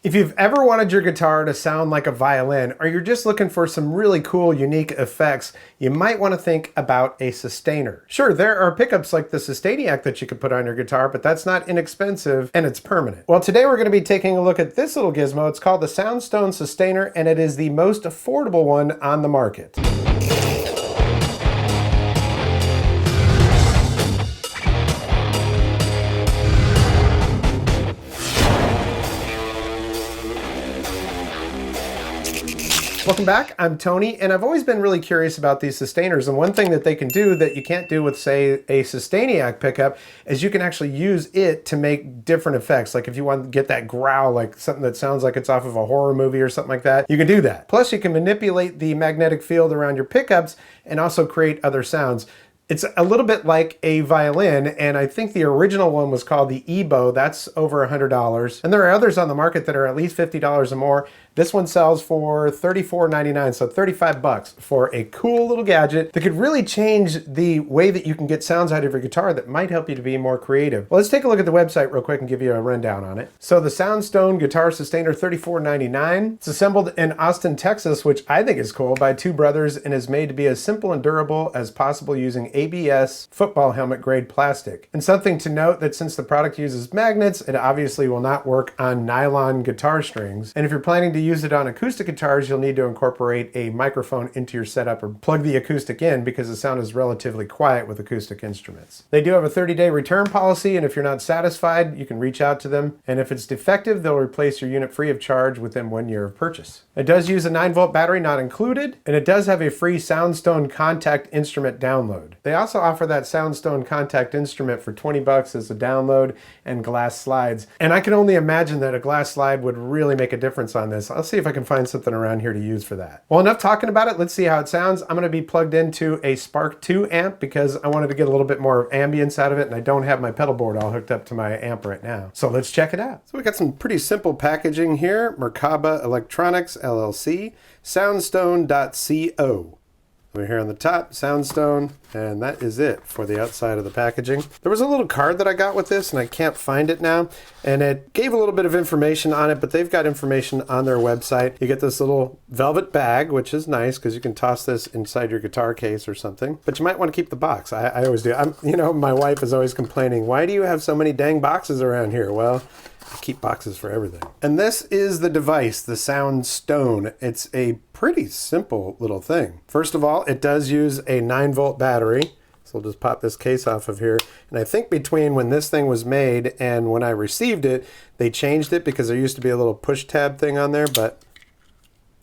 If you've ever wanted your guitar to sound like a violin, or you're just looking for some really cool, unique effects, you might want to think about a sustainer. Sure, there are pickups like the Sustainiac that you could put on your guitar, but that's not inexpensive and it's permanent. Well, today we're going to be taking a look at this little gizmo. It's called the Soundstone Sustainer, and it is the most affordable one on the market. Welcome back, I'm Tony, and I've always been really curious about these sustainers, and one thing that they can do that you can't do with, say, a Sustainiac pickup is you can actually use it to make different effects. Like if you want to get that growl, like something that sounds like it's off of a horror movie or something like that, you can do that. Plus you can manipulate the magnetic field around your pickups and also create other sounds. It's a little bit like a violin, and I think the original one was called the EBO. That's over $100. And there are others on the market that are at least $50 or more. This one sells for $34.99, so 35 bucks for a cool little gadget that could really change the way that you can get sounds out of your guitar that might help you to be more creative. Well, let's take a look at the website real quick and give you a rundown on it. So the Soundstone Guitar Sustainer, $34.99. It's assembled in Austin, Texas, which I think is cool, by two brothers, and is made to be as simple and durable as possible using ABS football helmet grade plastic. And something to note that since the product uses magnets, it obviously will not work on nylon guitar strings. And if you're planning to use it on acoustic guitars, you'll need to incorporate a microphone into your setup or plug the acoustic in, because the sound is relatively quiet with acoustic instruments. They do have a 30-day return policy, and if you're not satisfied, you can reach out to them. And if it's defective, they'll replace your unit free of charge within 1 year of purchase. It does use a 9-volt battery, not included, and it does have a free Soundstone contact instrument download. They also offer that Soundstone contact instrument for 20 bucks as a download and glass slides. And I can only imagine that a glass slide would really make a difference on this. I'll see if I can find something around here to use for that. Well, enough talking about it. Let's see how it sounds. I'm going to be plugged into a Spark 2 amp because I wanted to get a little bit more ambience out of it, and I don't have my pedal board all hooked up to my amp right now. So let's check it out. So we got some pretty simple packaging here. Merkaba Electronics LLC, soundstone.co. Over here on the top, Soundstone, and that is it for the outside of the packaging. There was a little card that I got with this, and I can't find it now, and it gave a little bit of information on it, but they've got information on their website. You get this little velvet bag, which is nice because you can toss this inside your guitar case or something, but you might want to keep the box. I always do. My wife is always complaining, why do you have so many dang boxes around here? Well, I keep boxes for everything. And this is the device, the Soundstone. It's a pretty simple little thing. First of all, it does use a 9-volt battery. So we'll just pop this case off of here. And I think between when this thing was made and when I received it, they changed it because there used to be a little push tab thing on there, but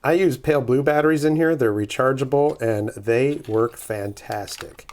I use pale blue batteries in here. They're rechargeable and they work fantastic.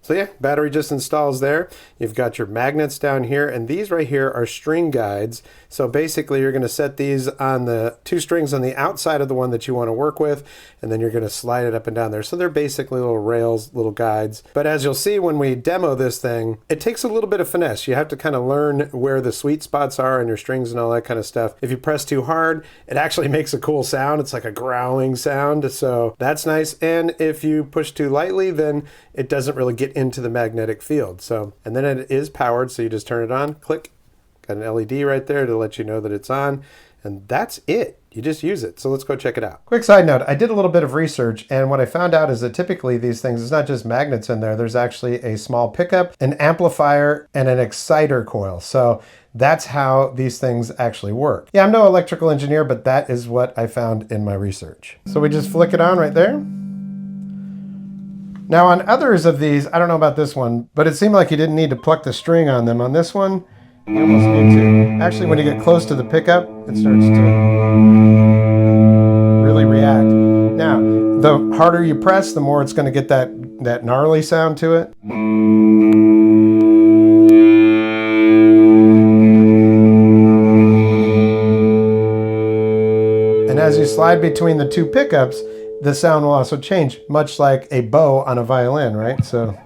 So yeah, battery just installs there. You've got your magnets down here, and these right here are string guides. So basically you're going to set these on the 2 strings on the outside of the one that you want to work with, and then you're going to slide it up and down there. So they're basically little rails, little guides. But as you'll see when we demo this thing, it takes a little bit of finesse. You have to kind of learn where the sweet spots are on your strings and all that kind of stuff. If you press too hard, it actually makes a cool sound. It's like a growling sound, so that's nice. And if you push too lightly, then it doesn't really get into the magnetic field. So, and then it is powered, so you just turn it on, click, got an LED right there to let you know that it's on, and that's it. You just use it. So let's go check it out. Quick side note, I did a little bit of research, and what I found out is that typically these things, it's not just magnets in there, there's actually a small pickup, an amplifier, and an exciter coil. So that's how these things actually work. Yeah, I'm no electrical engineer, but that is what I found in my research. So we just flick it on right there. Now on others of these, I don't know about this one, but it seemed like you didn't need to pluck the string on them. On this one, you almost need to. Actually, when you get close to the pickup, it starts to really react. Now, the harder you press, the more it's going to get that gnarly sound to it. And as you slide between the 2 pickups, the sound will also change, much like a bow on a violin, right? So.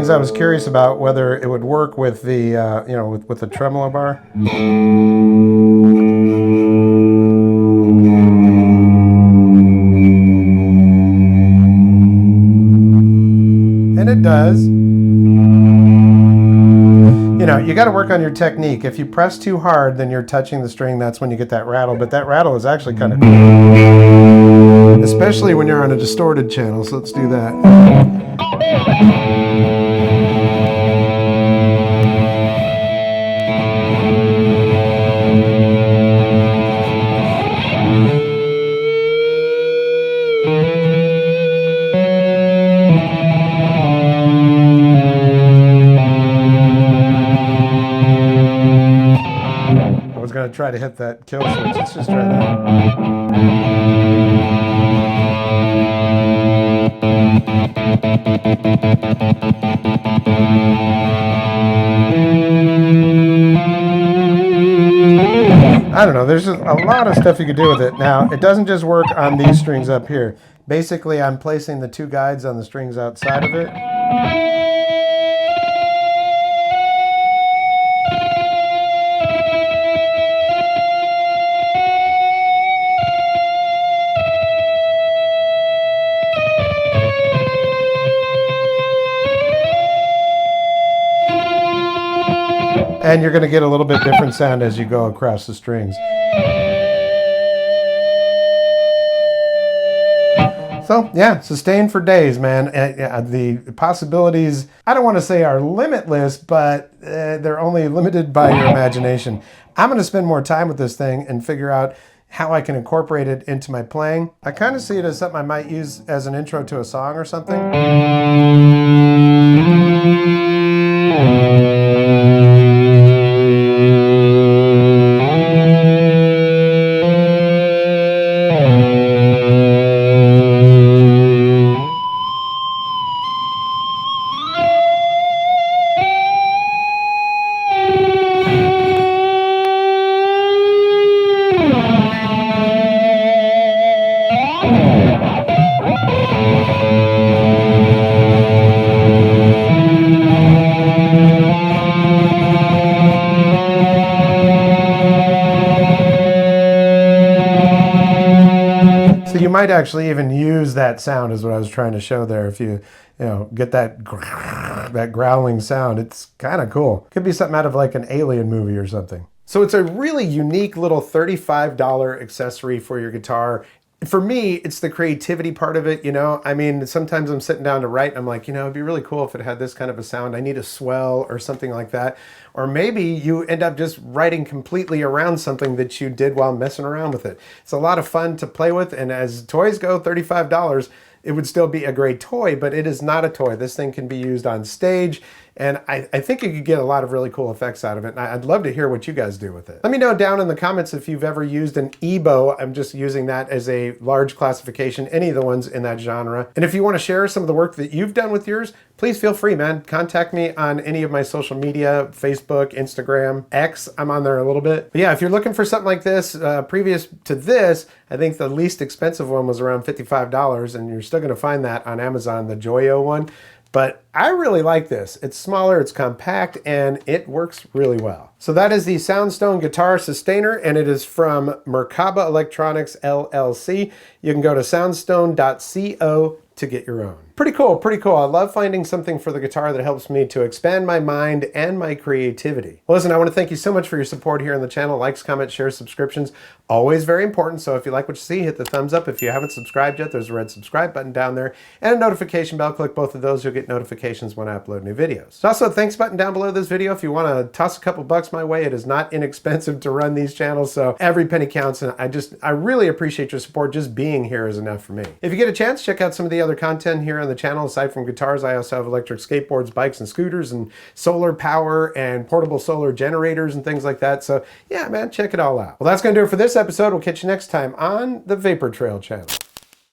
things I was curious about, whether it would work with the, you know, with the tremolo bar. And it does. You know, you got to work on your technique. If you press too hard, then you're touching the string. That's when you get that rattle. But that rattle is actually kind of cool, especially when you're on a distorted channel. So let's do that. Going to try to hit that kill switch. Let's just try that. I don't know, there's just a lot of stuff you could do with it. Now, it doesn't just work on these strings up here. Basically, I'm placing the two guides on the strings outside of it. And you're going to get a little bit different sound as you go across the strings. So yeah, sustain for days, man. The possibilities, I don't want to say are limitless, but they're only limited by your imagination. I'm going to spend more time with this thing and figure out how I can incorporate it into my playing. I kind of see it as something I might use as an intro to a song or something. You might actually even use that sound, is what I was trying to show there. If you get that growling sound, it's kind of cool. Could be something out of like an Alien movie or something. So it's a really unique little $35 accessory for your guitar. For me, it's the creativity part of it, you know? I mean, sometimes I'm sitting down to write and I'm like, you know, it'd be really cool if it had this kind of a sound. I need a swell or something like that. Or maybe you end up just writing completely around something that you did while messing around with it. It's a lot of fun to play with, and as toys go, $35, it would still be a great toy, but it is not a toy. This thing can be used on stage, and I think you could get a lot of really cool effects out of it, and I'd love to hear what you guys do with it. Let me know down in the comments if you've ever used an EBow. I'm just using that as a large classification, any of the ones in that genre. And if you want to share some of the work that you've done with yours, please feel free, man. Contact me on any of my social media, Facebook, Instagram, X. I'm on there a little bit. But yeah, if you're looking for something like this, previous to this, I think the least expensive one was around $55, and you're still going to find that on Amazon, the Joyo one. But I really like this. It's smaller, it's compact, and it works really well. So that is the Soundstone Guitar Sustainer, and it is from Merkaba Electronics, LLC. You can go to soundstone.co to get your own. Pretty cool, pretty cool. I love finding something for the guitar that helps me to expand my mind and my creativity. Well, listen, I want to thank you so much for your support here on the channel. Likes, comments, shares, subscriptions, always very important. So if you like what you see, hit the thumbs up. If you haven't subscribed yet, there's a red subscribe button down there and a notification bell. Click both of those. You'll get notifications when I upload new videos. There's also a thanks button down below this video if you want to toss a couple bucks my way. It is not inexpensive to run these channels, so every penny counts, and I really appreciate your support. Just being here is enough for me. If you get a chance, check out some of the other content here on the channel. Aside from guitars, I also have electric skateboards, bikes, and scooters, and solar power and portable solar generators and things like that. So yeah, man, check it all out. Well, that's going to do it for this episode. We'll catch you next time on the Vapor Trail channel.